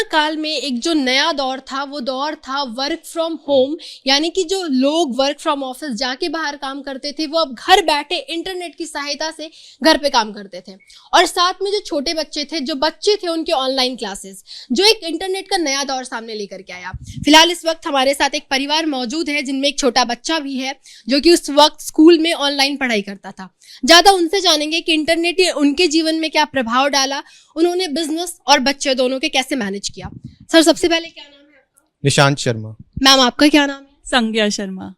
Corona काल में एक जो नया दौर था वो दौर था वर्क फ्रॉम होम, यानी कि जो लोग वर्क फ्रॉम ऑफिस जाके बाहर काम करते थे वो अब घर बैठे इंटरनेट की सहायता से घर पे काम करते थे। और साथ में जो छोटे बच्चे थे, जो बच्चे थे, उनके ऑनलाइन क्लासेस, जो एक इंटरनेट का नया दौर सामने लेकर के आया। फिलहाल इस वक्त हमारे साथ एक परिवार मौजूद है जिनमें एक छोटा बच्चा भी है जो कि उस वक्त स्कूल में ऑनलाइन पढ़ाई करता था। ज्यादा उनसे जानेंगे कि इंटरनेट ने उनके जीवन में क्या प्रभाव डाला, उन्होंने बिजनेस और बच्चे दोनों के कैसे मैनेज किया। सर, सबसे पहले क्या नाम है आपका? निशांत शर्मा। मैम, आपका क्या नाम है? संज्ञा शर्मा।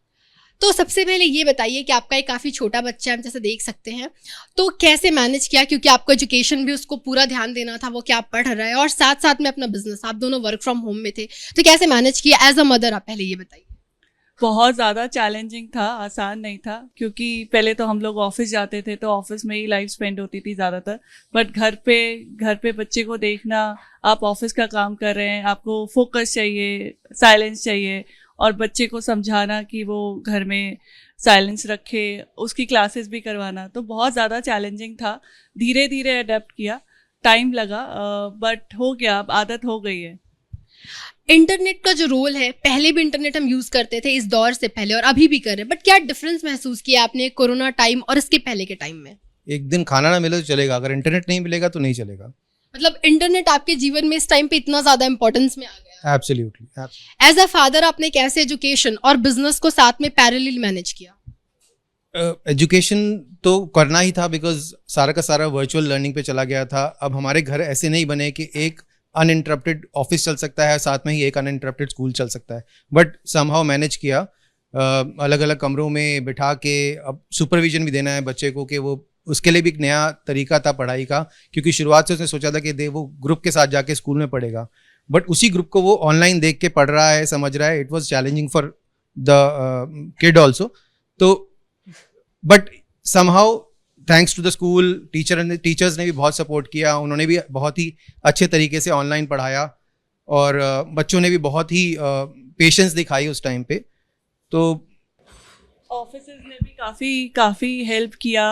तो सबसे पहले ये बताइए कि आपका एक काफ़ी छोटा बच्चा है, हम जैसे देख सकते हैं, तो कैसे मैनेज किया, क्योंकि आपको एजुकेशन भी उसको पूरा ध्यान देना था, वो क्या पढ़ रहा है, और साथ साथ में अपना बिजनेस, आप दोनों वर्क फ्रॉम होम में थे, तो कैसे मैनेज किया एज अ मदर, आप पहले ये बताइए। बहुत ज़्यादा चैलेंजिंग था, आसान नहीं था, क्योंकि पहले तो हम लोग ऑफिस जाते थे तो ऑफिस में ही लाइफ स्पेंड होती थी ज़्यादातर। बट घर पे बच्चे को देखना, आप ऑफिस का काम कर रहे हैं, आपको फोकस चाहिए, साइलेंस चाहिए, और बच्चे को समझाना कि वो घर में साइलेंस रखे, उसकी क्लासेस भी करवाना, तो बहुत ज़्यादा चैलेंजिंग था। धीरे धीरे अडेप्ट किया, टाइम लगा, बट हो गया, अब आदत हो गई है। इंटरनेट का जो रोल है, पहले भी इंटरनेट हम यूज करते थे इस दौर से पहले और अभी भी कर रहे हैं, बट क्या डिफरेंस महसूस किया आपने कोरोना टाइम और इसके पहले के टाइम में? एक दिन खाना ना मिले तो चलेगा, अगर इंटरनेट नहीं मिलेगा तो नहीं चलेगा। मतलब इंटरनेट आपके जीवन में इस टाइम पे इतना ज्यादा इंपॉर्टेंस में आ गया। एब्सोल्युटली। एज अ फादर आपने कैसे एजुकेशन और बिजनेस को साथ में पैरेलल मैनेज किया? एजुकेशन तो करना ही था, बिकॉज सारा का सारा वर्चुअल लर्निंग पे चला गया था। अब हमारे घर ऐसे नहीं बने कि एक अनइंटरप्टेड ऑफिस चल सकता है, साथ में ही एक अनइंटरप्टेड स्कूल चल सकता है, बट समहाउ मैनेज किया। अलग अलग कमरों में बिठा के अब सुपरविजन भी देना है बच्चे को, कि वो उसके लिए भी एक नया तरीका था पढ़ाई का, क्योंकि शुरुआत से उसने सोचा था कि वो ग्रुप के साथ जाके स्कूल में पढ़ेगा, बट उसी ग्रुप को वो ऑनलाइन देख के पढ़ रहा है, समझ रहा है। It was challenging for the kid also. तो but somehow thanks to the school, teachers ने भी बहुत सपोर्ट किया, उन्होंने भी बहुत ही अच्छे तरीके से ऑनलाइन पढ़ाया, और बच्चों ने भी बहुत ही पेशेंस दिखाई उस टाइम पे। तो ऑफिस ने भी काफ़ी हेल्प किया।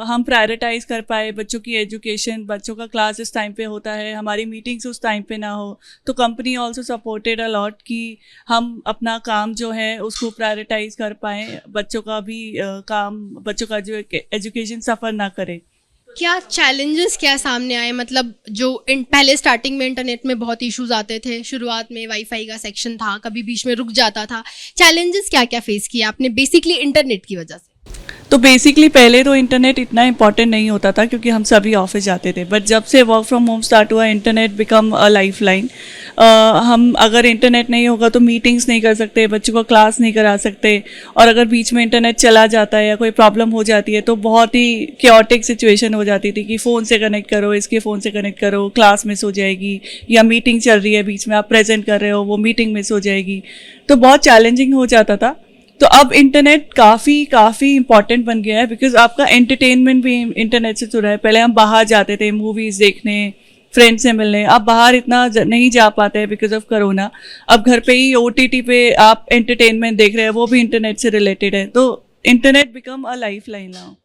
हम प्रायोरिटाइज कर पाए बच्चों की एजुकेशन, बच्चों का क्लास इस टाइम पे होता है, हमारी मीटिंग्स उस टाइम पे ना हो, तो company also supported a lot कि हम अपना काम जो है उसको प्रायोरिटाइज कर पाएँ, बच्चों का भी काम, बच्चों का जो एजुकेशन सफ़र ना करे। क्या चैलेंजेस क्या सामने आए? मतलब जो पहले स्टार्टिंग में इंटरनेट में बहुत इश्यूज आते थे, शुरुआत में वाईफाई का सेक्शन था, कभी बीच में रुक जाता था, चैलेंजेस क्या क्या फेस किया आपने बेसिकली इंटरनेट की वजह से? तो बेसिकली पहले तो इंटरनेट इतना इम्पॉर्टेंट नहीं होता था, क्योंकि हम सभी ऑफिस जाते थे, बट जब से वर्क फ्रॉम होम स्टार्ट हुआ, internet become a life line. हम अगर इंटरनेट नहीं होगा तो मीटिंग्स नहीं कर सकते, बच्चों को क्लास नहीं करा सकते, और अगर बीच में इंटरनेट चला जाता है या कोई प्रॉब्लम हो जाती है तो बहुत ही क्योटिक सिचुएशन हो जाती थी कि फ़ोन से कनेक्ट करो, इसके फ़ोन से कनेक्ट करो, क्लास मिस हो जाएगी, या मीटिंग चल रही है बीच में आप प्रेजेंट कर रहे हो, वो मीटिंग मिस हो जाएगी, तो बहुत चैलेंजिंग हो जाता था। तो अब इंटरनेट काफ़ी इंपॉर्टेंट बन गया है, बिकॉज आपका एंटरटेनमेंट भी इंटरनेट से जुड़ा है। पहले हम बाहर जाते थे मूवीज़ देखने, फ्रेंड से मिलने, अब बाहर इतना नहीं जा पाते हैं बिकॉज ऑफ कोरोना। अब घर पे ही OTT पे आप एंटरटेनमेंट देख रहे हैं, वो भी इंटरनेट से रिलेटेड है, तो internet become a life line now.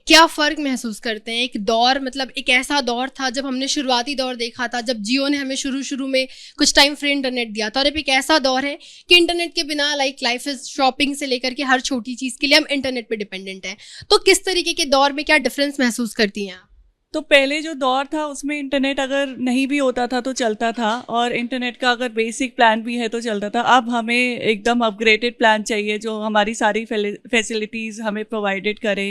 क्या फ़र्क महसूस करते हैं? एक दौर, मतलब एक ऐसा दौर था जब हमने शुरुआती दौर देखा था, जब जियो ने हमें शुरू में कुछ टाइम फ्री इंटरनेट दिया था, और अब एक ऐसा दौर है कि इंटरनेट के बिना लाइफ इज शॉपिंग से लेकर के हर छोटी चीज़ के लिए हम इंटरनेट पे डिपेंडेंट हैं। तो किस तरीके के दौर में क्या डिफरेंस महसूस करती हैं आप? तो पहले जो दौर था उसमें इंटरनेट अगर नहीं भी होता था तो चलता था, और इंटरनेट का अगर बेसिक प्लान भी है तो चलता था। अब हमें एकदम अपग्रेडेड प्लान चाहिए जो हमारी सारी फैसिलिटीज़ हमें प्रोवाइडेड करे।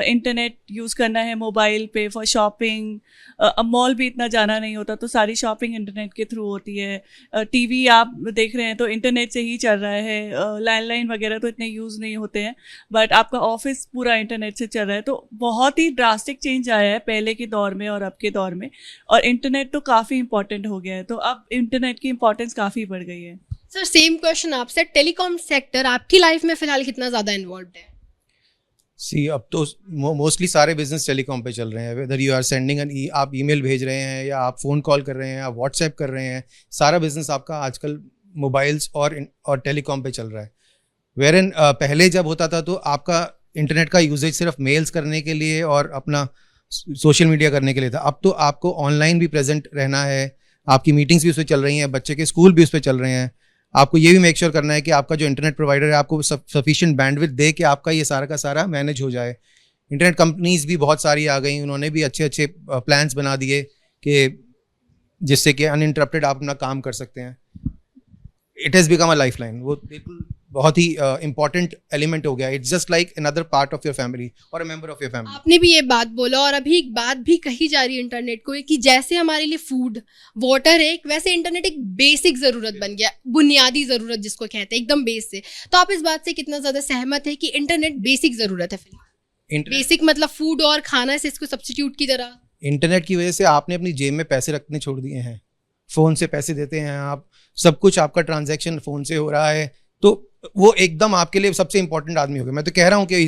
इंटरनेट यूज़ करना है मोबाइल पे फॉर शॉपिंग, अब मॉल भी इतना जाना नहीं होता, तो सारी शॉपिंग इंटरनेट के थ्रू होती है। टीवी आप देख रहे हैं तो इंटरनेट से ही चल रहा है, लैंडलाइन वगैरह तो इतने यूज़ नहीं होते हैं, बट आपका ऑफिस पूरा इंटरनेट से चल रहा है। तो बहुत ही ड्रास्टिक चेंज आया है पहले के दौर में और अब के दौर में, और इंटरनेट तो काफ़ी इंपॉर्टेंट हो गया है, तो अब इंटरनेट की इंपॉर्टेंस काफ़ी बढ़ गई है। सर, सेम क्वेश्चन आपसे, टेलीकॉम सेक्टर आपकी लाइफ में फिलहाल कितना ज़्यादा इन्वॉल्व है? सी, अब तो मोस्टली सारे बिजनेस टेलीकॉम पे चल रहे हैं। वेदर यू आर सेंडिंग आप ईमेल भेज रहे हैं, या आप फ़ोन कॉल कर रहे हैं, आप व्हाट्सएप कर रहे हैं, सारा बिजनेस आपका आजकल मोबाइल्स और टेलीकॉम पे चल रहा है। वेरन पहले जब होता था तो आपका इंटरनेट का यूजेज सिर्फ मेल्स करने के लिए और अपना सोशल मीडिया करने के लिए था। अब तो आपको ऑनलाइन भी प्रेजेंट रहना है, आपकी मीटिंग्स भी उस पर चल रही हैं, बच्चे के स्कूल भी उस पर चल रहे हैं। आपको ये भी मेक श्योर करना है कि आपका जो इंटरनेट प्रोवाइडर है आपको सफिशिएंट बैंडविड्थ दे कि आपका ये सारा का सारा मैनेज हो जाए। इंटरनेट कंपनीज भी बहुत सारी आ गई, उन्होंने भी अच्छे अच्छे प्लान्स बना दिए कि जिससे कि अनइंटरप्टेड आप अपना काम कर सकते हैं। It has become a lifeline, वो बिल्कुल बहुत ही इंपॉर्टेंट एलिमेंट हो गया। It's just like another part of your family और a member of your family. आपने भी ये बात बोला और अभी एक बात भी कही जा रही है इंटरनेट को कि जैसे हमारे लिए फूड वाटर है, वैसे इंटरनेट एक बेसिक ज़रूरत बन गया, बुनियादी ज़रूरत जिसको कहते हैं, एकदम बेस से। तो आप इस बात से कितना ज़्यादा सहमत है कि इंटरनेट बेसिक ज़रूरत है? फिर बेसिक मतलब फूड और खाना से इसको सब्स्टिट्यूट की तरह। इंटरनेट की वजह से आपने अपनी जेब में पैसे रखने छोड़ दिए हैं, फ़ोन से पैसे देते हैं आप, सब कुछ आपका ट्रांजैक्शन फ़ोन से हो रहा है, तो वो एकदम आपके लिए सबसे इंपॉर्टेंट आदमी हो गया। मैं तो कह रहा हूँ कि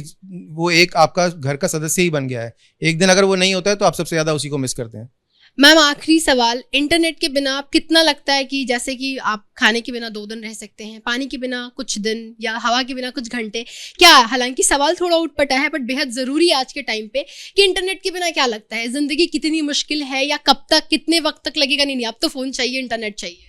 वो एक आपका घर का सदस्य ही बन गया है। एक दिन अगर वो नहीं होता है तो आप सबसे ज़्यादा उसी को मिस करते हैं। मैम आखिरी सवाल, इंटरनेट के बिना आप कितना लगता है कि जैसे कि आप खाने के बिना 2 दिन रह सकते हैं, पानी के बिना कुछ दिन, या हवा के बिना कुछ घंटे, क्या, हालांकि सवाल थोड़ा उठपटा है बट बेहद ज़रूरी है आज के टाइम पे, कि इंटरनेट के बिना क्या लगता है ज़िंदगी कितनी मुश्किल है, या कब तक, कितने वक्त तक लगेगा? नहीं अब तो फ़ोन चाहिए, इंटरनेट चाहिए।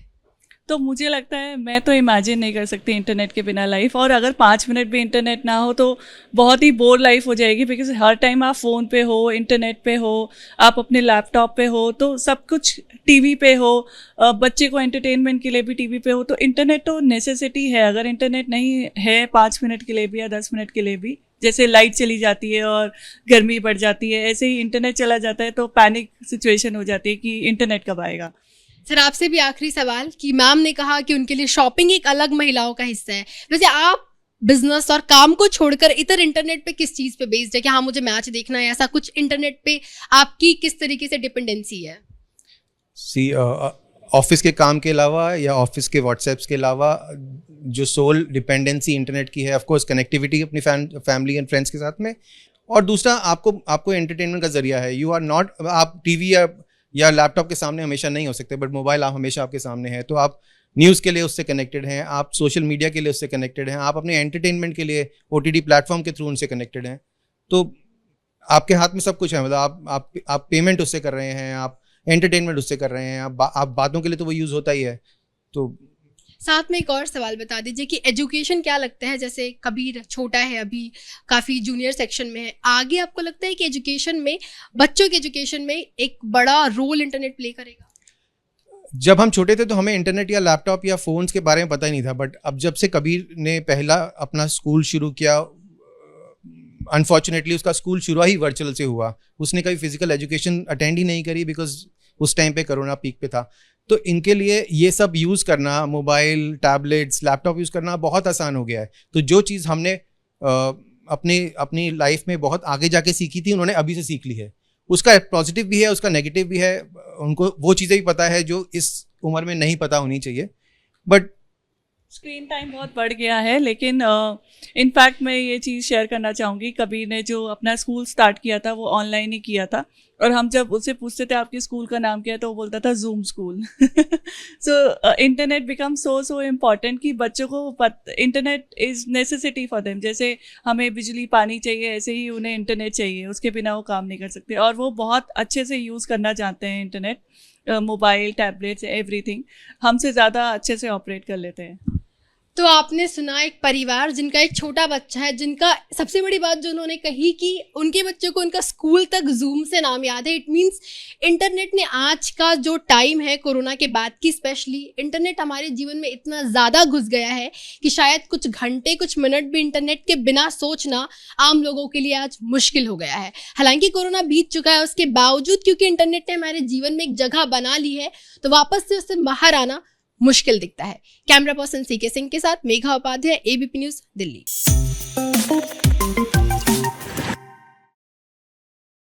तो मुझे लगता है मैं तो इमेजिन नहीं कर सकती इंटरनेट के बिना लाइफ, और अगर 5 मिनट भी इंटरनेट ना हो तो बहुत ही बोर लाइफ हो जाएगी, बिकॉज हर टाइम आप फ़ोन पे हो, इंटरनेट पे हो, आप अपने लैपटॉप पे हो, तो सब कुछ टीवी पे हो, बच्चे को एंटरटेनमेंट के लिए भी टीवी पे हो, तो इंटरनेट तो नेसेसिटी है। अगर इंटरनेट नहीं है 5 मिनट के लिए भी या 10 मिनट के लिए भी, जैसे लाइट चली जाती है और गर्मी बढ़ जाती है, ऐसे ही इंटरनेट चला जाता है तो पैनिक सिचुएशन हो जाती है कि इंटरनेट कब आएगा। सर आपसे भी आखिरी सवाल, कि मैम ने कहा कि उनके लिए शॉपिंग एक अलग महिलाओं का हिस्सा है, वैसे आप बिजनेस और काम को छोड़कर इधर इंटरनेट पे किस चीज़ पे बेस्ड है? कि हाँ मुझे मैच देखना है, ऐसा कुछ इंटरनेट पे आपकी किस तरीके से डिपेंडेंसी है? ऑफिस के काम के अलावा या ऑफिस के व्हाट्सएप्स के अलावा जो सोल डिपेंडेंसी इंटरनेट की है, ऑफ कोर्स कनेक्टिविटी अपनी फैमिली एंड फ्रेंड्स के साथ में, और दूसरा आपको एंटरटेनमेंट का जरिया है। यू आर नॉट, आप टीवी या लैपटॉप के सामने हमेशा नहीं हो सकते, बट मोबाइल आप हमेशा आपके सामने है, तो आप न्यूज़ के लिए उससे कनेक्टेड हैं, आप सोशल मीडिया के लिए उससे कनेक्टेड हैं, आप अपने एंटरटेनमेंट के लिए OTT प्लेटफॉर्म के थ्रू उनसे कनेक्टेड हैं। तो आपके हाथ में सब कुछ है, मतलब आप पेमेंट उससे कर रहे हैं, आप एंटरटेनमेंट उससे कर रहे हैं, आप बातों के लिए तो वो यूज़ होता ही है। तो साथ में एक और सवाल बता दीजिए कि एजुकेशन क्या लगता है, जैसे कबीर छोटा है अभी, काफ़ी जूनियर सेक्शन में है, आगे आपको लगता है कि एजुकेशन में, बच्चों के एजुकेशन में एक बड़ा रोल इंटरनेट प्ले करेगा? जब हम छोटे थे तो हमें इंटरनेट या लैपटॉप या फ़ोन्स के बारे में पता ही नहीं था, बट अब जब से कबीर ने पहला अपना स्कूल शुरू किया, अनफॉर्चुनेटली उसका स्कूल शुरू ही वर्चुअल से हुआ, उसने कभी फिजिकल एजुकेशन अटेंड ही नहीं करी, बिकॉज उस टाइम पे कोरोना पीक पे था। तो इनके लिए ये सब यूज़ करना, मोबाइल, टैबलेट्स, लैपटॉप यूज़ करना बहुत आसान हो गया है। तो जो चीज़ हमने अपनी लाइफ में बहुत आगे जाके सीखी थी, उन्होंने अभी से सीख ली है। उसका पॉजिटिव भी है, उसका नेगेटिव भी है, उनको वो चीज़ें भी पता है जो इस उम्र में नहीं पता होनी चाहिए। बट स्क्रीन टाइम बहुत बढ़ गया है, लेकिन इनफैक्ट मैं ये चीज़ शेयर करना चाहूँगी, कबीर ने जो अपना स्कूल स्टार्ट किया था वो ऑनलाइन ही किया था, और हम जब उससे पूछते थे आपके स्कूल का नाम क्या है तो वो बोलता था zoom school. So internet become so important कि बच्चों को internet is necessity for them. जैसे हमें बिजली पानी चाहिए, ऐसे ही उन्हें इंटरनेट चाहिए, उसके बिना वो काम नहीं कर सकते, और वो बहुत अच्छे से यूज़ करना चाहते हैं इंटरनेट, मोबाइल, टैबलेट्स, एवरीथिंग हमसे ज़्यादा अच्छे से ऑपरेट कर लेते हैं। तो आपने सुना एक परिवार जिनका एक छोटा बच्चा है, जिनका सबसे बड़ी बात जो उन्होंने कही कि उनके बच्चे को उनका स्कूल तक जूम से नाम याद है। इट मीन्स इंटरनेट ने आज का जो टाइम है कोरोना के बाद की, स्पेशली इंटरनेट हमारे जीवन में इतना ज़्यादा घुस गया है कि शायद कुछ घंटे, कुछ मिनट भी इंटरनेट के बिना सोचना आम लोगों के लिए आज मुश्किल हो गया है। हालांकि कोरोना बीत चुका है, उसके बावजूद क्योंकि इंटरनेट ने हमारे जीवन में एक जगह बना ली है, तो वापस से उससे बाहर आना मुश्किल दिखता है। कैमरा पर्सन CK सिंह के साथ मेघा उपाध्याय, ABP न्यूज़, दिल्ली।